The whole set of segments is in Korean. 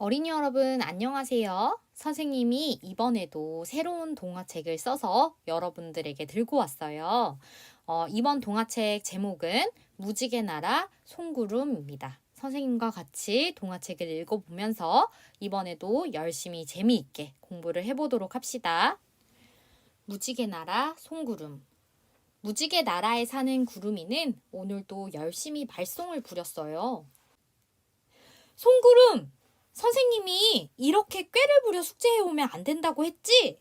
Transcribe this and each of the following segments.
어린이 여러분, 안녕하세요. 선생님이 이번에도 새로운 동화책을 써서 여러분들에게 들고 왔어요. 이번 동화책 제목은 무지개 나라 송구름입니다. 선생님과 같이 동화책을 읽어보면서 이번에도 열심히 재미있게 공부를 해보도록 합시다. 무지개 나라 송구름. 무지개 나라에 사는 구름이는 오늘도 열심히 말썽을 부렸어요. 송구름! 선생님이 이렇게 꾀를 부려 숙제해오면 안 된다고 했지?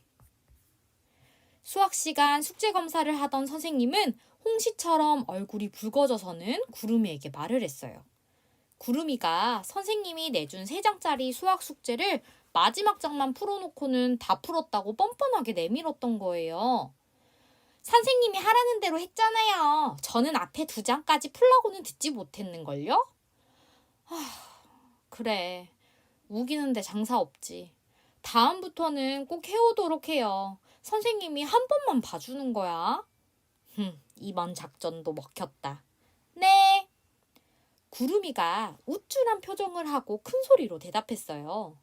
수학 시간 숙제 검사를 하던 선생님은 홍시처럼 얼굴이 붉어져서는 구름이에게 말을 했어요. 구름이가 선생님이 내준 3장짜리 수학 숙제를 마지막 장만 풀어놓고는 다 풀었다고 뻔뻔하게 내밀었던 거예요. 선생님이 하라는 대로 했잖아요. 저는 앞에 2장까지 풀라고는 듣지 못했는걸요? 그래. 우기는데 장사 없지. 다음부터는 꼭 해오도록 해요. 선생님이 한 번만 봐주는 거야. 이번 작전도 먹혔다. 네. 구름이가 우쭐한 표정을 하고 큰 소리로 대답했어요.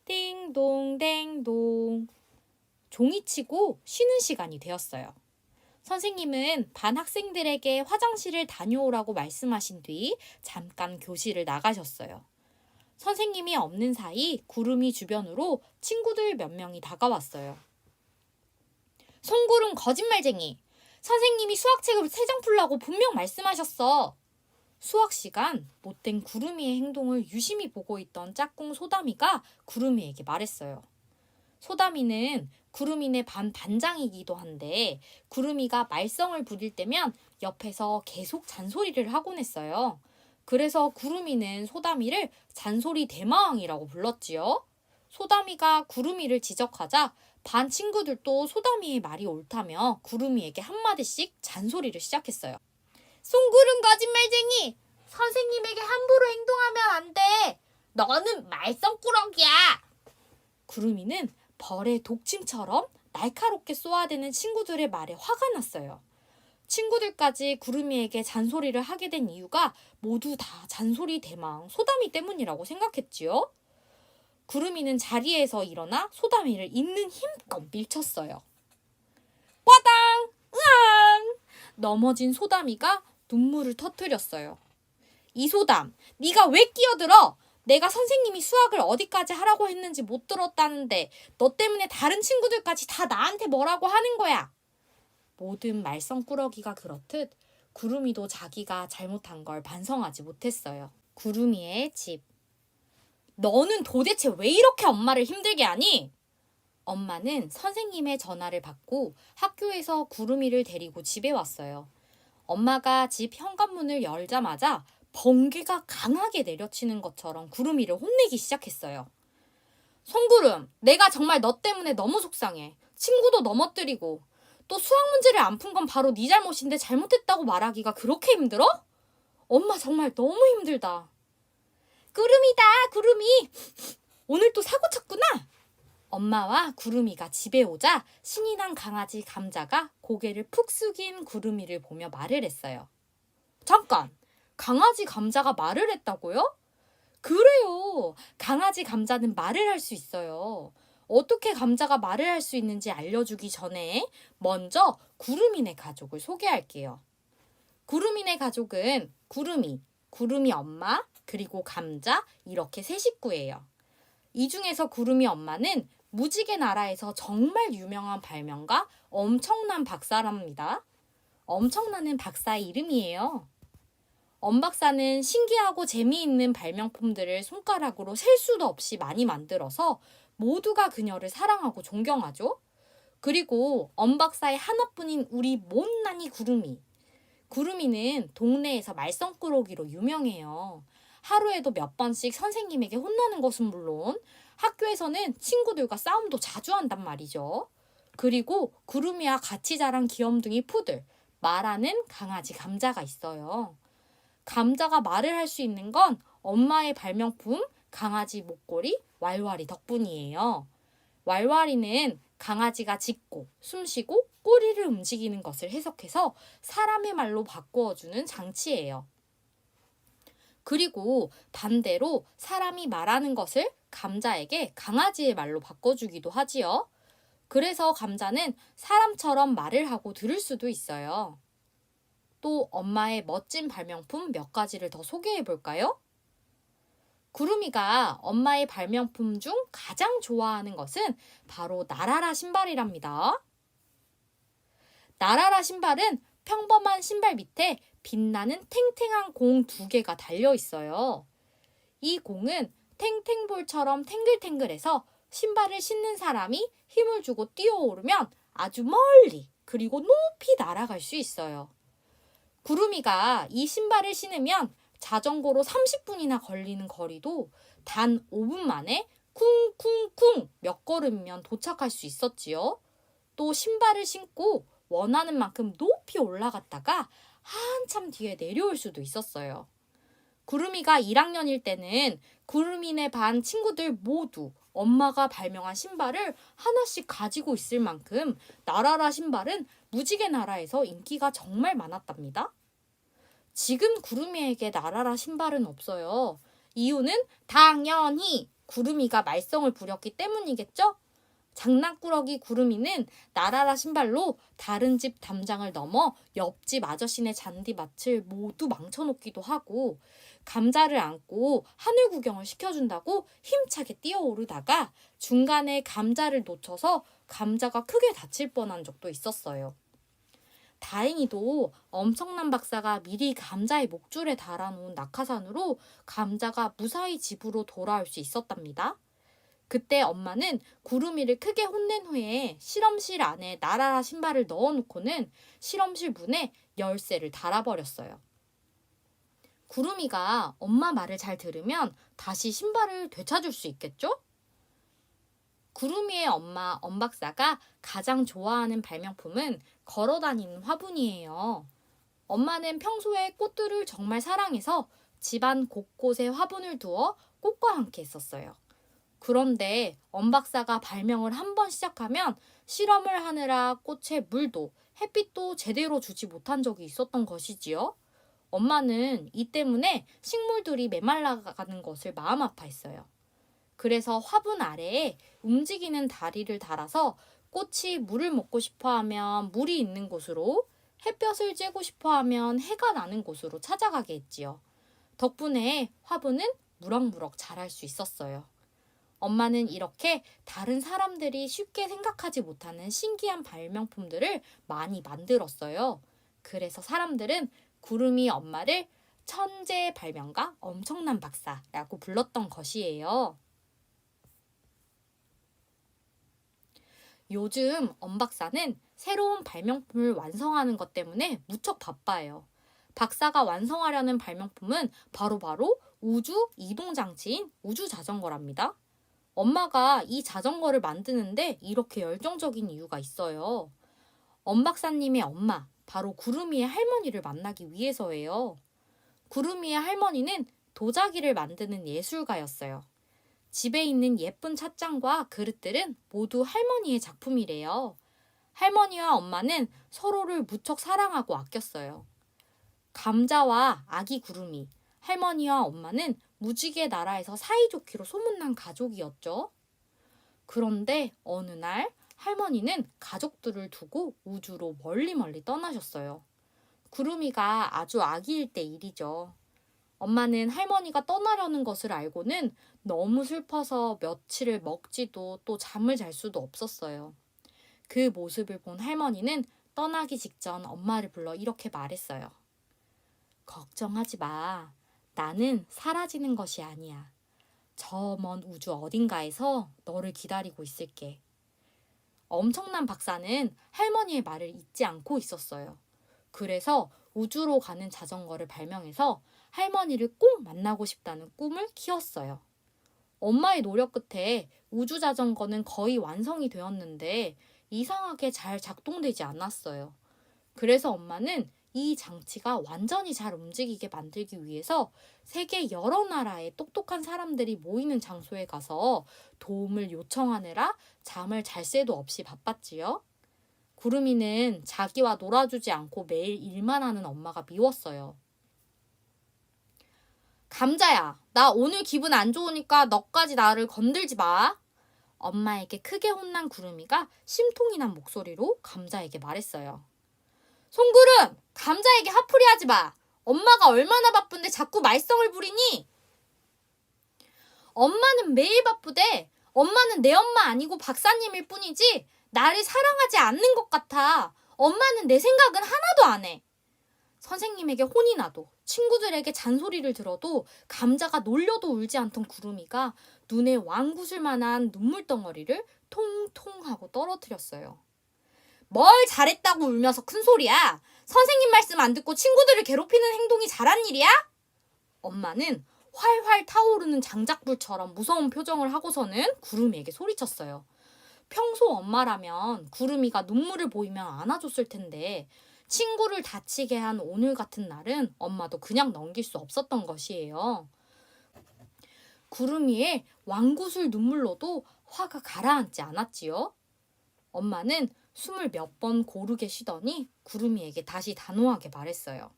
띵동 댕동. 종이치고 쉬는 시간이 되었어요. 선생님은 반 학생들에게 화장실을 다녀오라고 말씀하신 뒤 잠깐 교실을 나가셨어요. 선생님이 없는 사이 구름이 주변으로 친구들 몇 명이 다가왔어요. 송구름 거짓말쟁이! 선생님이 수학책을 3장 풀라고 분명 말씀하셨어. 수학 시간 못된 구름이의 행동을 유심히 보고 있던 짝꿍 소담이가 구름이에게 말했어요. 소담이는 구름이네 반 반장이기도 한데 구름이가 말썽을 부릴 때면 옆에서 계속 잔소리를 하곤 했어요. 그래서 구름이는 소담이를 잔소리 대마왕이라고 불렀지요. 소담이가 구름이를 지적하자 반 친구들도 소담이의 말이 옳다며 구름이에게 한마디씩 잔소리를 시작했어요. 송구름 거짓말쟁이! 선생님에게 함부로 행동하면 안 돼! 너는 말썽꾸러기야! 구름이는 벌의 독침처럼 날카롭게 쏘아대는 친구들의 말에 화가 났어요. 친구들까지 구름이에게 잔소리를 하게 된 이유가 모두 다 잔소리 대망 소담이 때문이라고 생각했지요. 구름이는 자리에서 일어나 소담이를 있는 힘껏 밀쳤어요. 꽈당! 으앙! 넘어진 소담이가 눈물을 터뜨렸어요. 이소담, 네가 왜 끼어들어? 내가 선생님이 수학을 어디까지 하라고 했는지 못 들었다는데 너 때문에 다른 친구들까지 다 나한테 뭐라고 하는 거야. 모든 말썽꾸러기가 그렇듯 구름이도 자기가 잘못한 걸 반성하지 못했어요. 구름이의 집. 너는 도대체 왜 이렇게 엄마를 힘들게 하니? 엄마는 선생님의 전화를 받고 학교에서 구름이를 데리고 집에 왔어요. 엄마가 집 현관문을 열자마자 번개가 강하게 내려치는 것처럼 구름이를 혼내기 시작했어요. 송구름, 내가 정말 너 때문에 너무 속상해. 친구도 넘어뜨리고 또 수학 문제를 안 푼 건 바로 네 잘못인데 잘못했다고 말하기가 그렇게 힘들어? 엄마 정말 너무 힘들다. 구름이다, 구름이. 오늘 또 사고 쳤구나. 엄마와 구름이가 집에 오자 신이 난 강아지 감자가 고개를 푹 숙인 구름이를 보며 말을 했어요. 잠깐, 강아지 감자가 말을 했다고요? 그래요. 강아지 감자는 말을 할 수 있어요. 어떻게 감자가 말을 할 수 있는지 알려주기 전에 먼저 구름이네 가족을 소개할게요. 구름이네 가족은 구름이, 구름이 엄마, 그리고 감자 이렇게 3식구예요. 이 중에서 구름이 엄마는 무지개 나라에서 정말 유명한 발명가 엄청난 박사랍니다. 엄청나는 박사의 이름이에요. 엄 박사는 신기하고 재미있는 발명품들을 손가락으로 셀 수도 없이 많이 만들어서 모두가 그녀를 사랑하고 존경하죠. 그리고 엄 박사의 하나뿐인 우리 못난이 구름이. 구름이는 동네에서 말썽꾸러기로 유명해요. 하루에도 몇 번씩 선생님에게 혼나는 것은 물론 학교에서는 친구들과 싸움도 자주 한단 말이죠. 그리고 구름이와 같이 자란 귀염둥이 푸들, 말하는 강아지 감자가 있어요. 감자가 말을 할 수 있는 건 엄마의 발명품 강아지 목걸이 왈왈이 덕분이에요. 왈왈이는 강아지가 짖고 숨쉬고 꼬리를 움직이는 것을 해석해서 사람의 말로 바꾸어주는 장치예요. 그리고 반대로 사람이 말하는 것을 감자에게 강아지의 말로 바꿔주기도 하지요. 그래서 감자는 사람처럼 말을 하고 들을 수도 있어요. 또 엄마의 멋진 발명품 몇 가지를 더 소개해 볼까요? 구름이가 엄마의 발명품 중 가장 좋아하는 것은 바로 나라라 신발이랍니다. 나라라 신발은 평범한 신발 밑에 빛나는 탱탱한 공 2개가 달려 있어요. 이 공은 탱탱볼처럼 탱글탱글해서 신발을 신는 사람이 힘을 주고 뛰어오르면 아주 멀리 그리고 높이 날아갈 수 있어요. 구름이가 이 신발을 신으면 자전거로 30분이나 걸리는 거리도 단 5분 만에 쿵쿵쿵 몇 걸음이면 도착할 수 있었지요. 또 신발을 신고 원하는 만큼 높이 올라갔다가 한참 뒤에 내려올 수도 있었어요. 구름이가 1학년일 때는 구름이네 반 친구들 모두 엄마가 발명한 신발을 하나씩 가지고 있을 만큼 나라라 신발은 무지개 나라에서 인기가 정말 많았답니다. 지금 구름이에게 나라라 신발은 없어요. 이유는 당연히 구름이가 말썽을 부렸기 때문이겠죠? 장난꾸러기 구름이는 나라라 신발로 다른 집 담장을 넘어 옆집 아저씨네 잔디밭을 모두 망쳐놓기도 하고 감자를 안고 하늘 구경을 시켜준다고 힘차게 뛰어오르다가 중간에 감자를 놓쳐서 감자가 크게 다칠 뻔한 적도 있었어요. 다행히도 엄청난 박사가 미리 감자의 목줄에 달아놓은 낙하산으로 감자가 무사히 집으로 돌아올 수 있었답니다. 그때 엄마는 구름이를 크게 혼낸 후에 실험실 안에 나라라 신발을 넣어놓고는 실험실 문에 열쇠를 달아버렸어요. 구름이가 엄마 말을 잘 들으면 다시 신발을 되찾을 수 있겠죠? 구름이의 엄마 엄박사가 가장 좋아하는 발명품은 걸어다니는 화분이에요. 엄마는 평소에 꽃들을 정말 사랑해서 집안 곳곳에 화분을 두어 꽃과 함께 했었어요. 그런데 엄박사가 발명을 한번 시작하면 실험을 하느라 꽃에 물도 햇빛도 제대로 주지 못한 적이 있었던 것이지요. 엄마는 이 때문에 식물들이 메말라가는 것을 마음 아파했어요. 그래서 화분 아래에 움직이는 다리를 달아서 꽃이 물을 먹고 싶어하면 물이 있는 곳으로, 햇볕을 쬐고 싶어하면 해가 나는 곳으로 찾아가게 했지요. 덕분에 화분은 무럭무럭 자랄 수 있었어요. 엄마는 이렇게 다른 사람들이 쉽게 생각하지 못하는 신기한 발명품들을 많이 만들었어요. 그래서 사람들은 구름이 엄마를 천재 발명가, 엄청난 박사라고 불렀던 것이에요. 요즘 엄 박사는 새로운 발명품을 완성하는 것 때문에 무척 바빠요. 박사가 완성하려는 발명품은 바로 우주 이동장치인 우주자전거랍니다. 엄마가 이 자전거를 만드는데 이렇게 열정적인 이유가 있어요. 엄 박사님의 엄마, 바로 구름이의 할머니를 만나기 위해서예요. 구름이의 할머니는 도자기를 만드는 예술가였어요. 집에 있는 예쁜 찻잔과 그릇들은 모두 할머니의 작품이래요. 할머니와 엄마는 서로를 무척 사랑하고 아꼈어요. 감자와 아기 구름이, 할머니와 엄마는 무지개 나라에서 사이좋기로 소문난 가족이었죠. 그런데 어느 날 할머니는 가족들을 두고 우주로 멀리 떠나셨어요. 구름이가 아주 아기일 때 일이죠. 엄마는 할머니가 떠나려는 것을 알고는 너무 슬퍼서 며칠을 먹지도 또 잠을 잘 수도 없었어요. 그 모습을 본 할머니는 떠나기 직전 엄마를 불러 이렇게 말했어요. 걱정하지 마. 나는 사라지는 것이 아니야. 저 먼 우주 어딘가에서 너를 기다리고 있을게. 엄청난 박사는 할머니의 말을 잊지 않고 있었어요. 그래서 우주로 가는 자전거를 발명해서 할머니를 꼭 만나고 싶다는 꿈을 키웠어요. 엄마의 노력 끝에 우주 자전거는 거의 완성이 되었는데 이상하게 잘 작동되지 않았어요. 그래서 엄마는 이 장치가 완전히 잘 움직이게 만들기 위해서 세계 여러 나라의 똑똑한 사람들이 모이는 장소에 가서 도움을 요청하느라 잠을 잘 새도 없이 바빴지요. 구름이는 자기와 놀아주지 않고 매일 일만 하는 엄마가 미웠어요. 감자야, 나 오늘 기분 안 좋으니까 너까지 나를 건들지 마. 엄마에게 크게 혼난 구름이가 심통이 난 목소리로 감자에게 말했어요. 송구름, 감자에게 화풀이 하지 마. 엄마가 얼마나 바쁜데 자꾸 말썽을 부리니? 엄마는 매일 바쁘대. 엄마는 내 엄마 아니고 박사님일 뿐이지 나를 사랑하지 않는 것 같아. 엄마는 내 생각은 하나도 안 해. 선생님에게 혼이 나도 친구들에게 잔소리를 들어도 감자가 놀려도 울지 않던 구름이가 눈에 왕구슬만한 눈물덩어리를 통통 하고 떨어뜨렸어요. 뭘 잘했다고 울면서 큰 소리야? 선생님 말씀 안 듣고 친구들을 괴롭히는 행동이 잘한 일이야? 엄마는 활활 타오르는 장작불처럼 무서운 표정을 하고서는 구름이에게 소리쳤어요. 평소 엄마라면 구름이가 눈물을 보이면 안아줬을 텐데 친구를 다치게 한 오늘 같은 날은 엄마도 그냥 넘길 수 없었던 것이에요. 구름이의 왕구슬 눈물로도 화가 가라앉지 않았지요. 엄마는 숨을 몇 번 고르게 쉬더니 구름이에게 다시 단호하게 말했어요.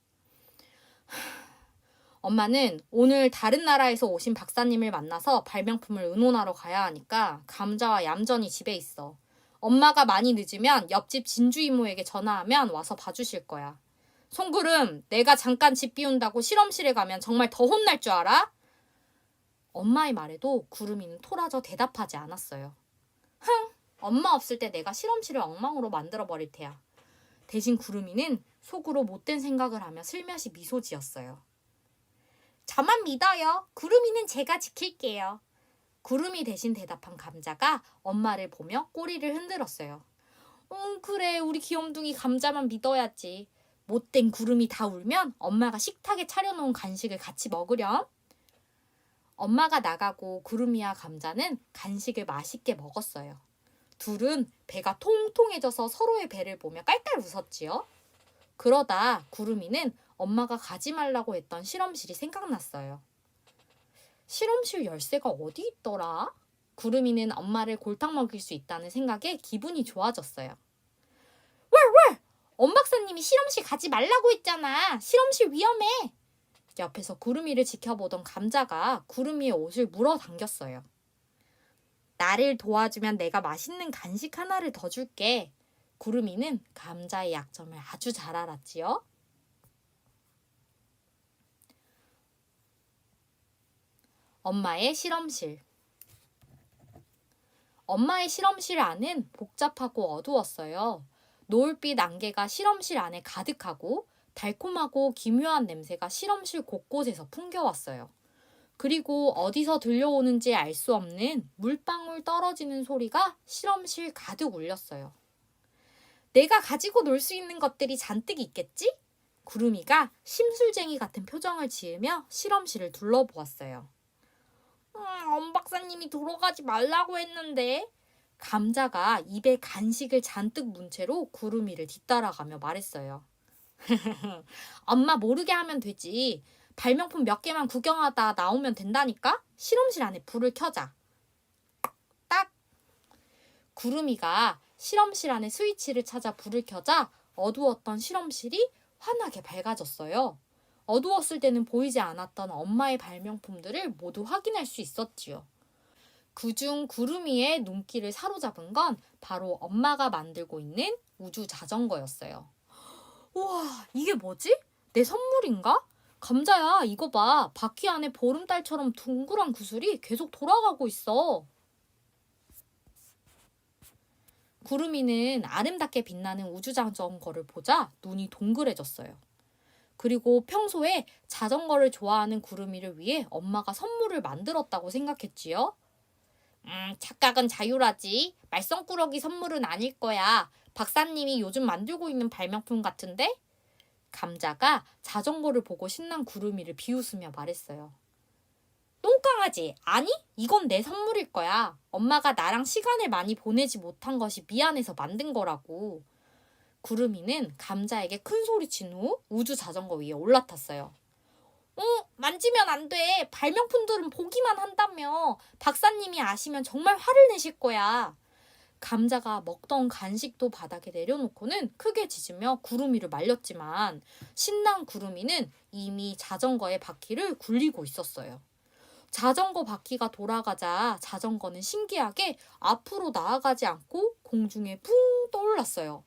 엄마는 오늘 다른 나라에서 오신 박사님을 만나서 발명품을 의논하러 가야 하니까 감자와 얌전히 집에 있어. 엄마가 많이 늦으면 옆집 진주 이모에게 전화하면 와서 봐주실 거야. 송구름, 내가 잠깐 집 비운다고 실험실에 가면 정말 더 혼날 줄 알아? 엄마의 말에도 구름이는 토라져 대답하지 않았어요. 흥, 엄마 없을 때 내가 실험실을 엉망으로 만들어버릴 테야. 대신 구름이는 속으로 못된 생각을 하며 슬며시 미소 지었어요. 저만 믿어요. 구름이는 제가 지킬게요. 구름이 대신 대답한 감자가 엄마를 보며 꼬리를 흔들었어요. 그래, 우리 귀염둥이 감자만 믿어야지. 못된 구름이 다 울면 엄마가 식탁에 차려놓은 간식을 같이 먹으렴. 엄마가 나가고 구름이와 감자는 간식을 맛있게 먹었어요. 둘은 배가 통통해져서 서로의 배를 보며 깔깔 웃었지요. 그러다 구름이는 엄마가 가지 말라고 했던 실험실이 생각났어요. 실험실 열쇠가 어디 있더라? 구름이는 엄마를 골탕 먹일 수 있다는 생각에 기분이 좋아졌어요. 왈왈! 엄 박사님이 실험실 가지 말라고 했잖아. 실험실 위험해. 옆에서 구름이를 지켜보던 감자가 구름이의 옷을 물어당겼어요. 나를 도와주면 내가 맛있는 간식 하나를 더 줄게. 구름이는 감자의 약점을 아주 잘 알았지요. 엄마의 실험실. 엄마의 실험실 안은 복잡하고 어두웠어요. 노을빛 안개가 실험실 안에 가득하고 달콤하고 기묘한 냄새가 실험실 곳곳에서 풍겨왔어요. 그리고 어디서 들려오는지 알 수 없는 물방울 떨어지는 소리가 실험실 가득 울렸어요. 내가 가지고 놀 수 있는 것들이 잔뜩 있겠지? 구름이가 심술쟁이 같은 표정을 지으며 실험실을 둘러보았어요. 엄 박사님이 들어가지 말라고 했는데. 감자가 입에 간식을 잔뜩 문 채로 구름이를 뒤따라가며 말했어요. 엄마 모르게 하면 되지. 발명품 몇 개만 구경하다 나오면 된다니까? 실험실 안에 불을 켜자. 딱! 구름이가 실험실 안에 스위치를 찾아 불을 켜자 어두웠던 실험실이 환하게 밝아졌어요. 어두웠을 때는 보이지 않았던 엄마의 발명품들을 모두 확인할 수 있었지요. 그중 구름이의 눈길을 사로잡은 건 바로 엄마가 만들고 있는 우주 자전거였어요. 우와, 이게 뭐지? 내 선물인가? 감자야, 이거 봐. 바퀴 안에 보름달처럼 둥그런 구슬이 계속 돌아가고 있어. 구름이는 아름답게 빛나는 우주 자전거를 보자 눈이 동그래졌어요. 그리고 평소에 자전거를 좋아하는 구름이를 위해 엄마가 선물을 만들었다고 생각했지요. 착각은 자유라지. 말썽꾸러기 선물은 아닐 거야. 박사님이 요즘 만들고 있는 발명품 같은데? 감자가 자전거를 보고 신난 구름이를 비웃으며 말했어요. 똥강아지, 아니? 이건 내 선물일 거야. 엄마가 나랑 시간을 많이 보내지 못한 것이 미안해서 만든 거라고. 구름이는 감자에게 큰 소리친 후 우주 자전거 위에 올라탔어요. 만지면 안 돼. 발명품들은 보기만 한다며. 박사님이 아시면 정말 화를 내실 거야. 감자가 먹던 간식도 바닥에 내려놓고는 크게 짖으며 구름이를 말렸지만 신난 구름이는 이미 자전거의 바퀴를 굴리고 있었어요. 자전거 바퀴가 돌아가자 자전거는 신기하게 앞으로 나아가지 않고 공중에 붕 떠올랐어요.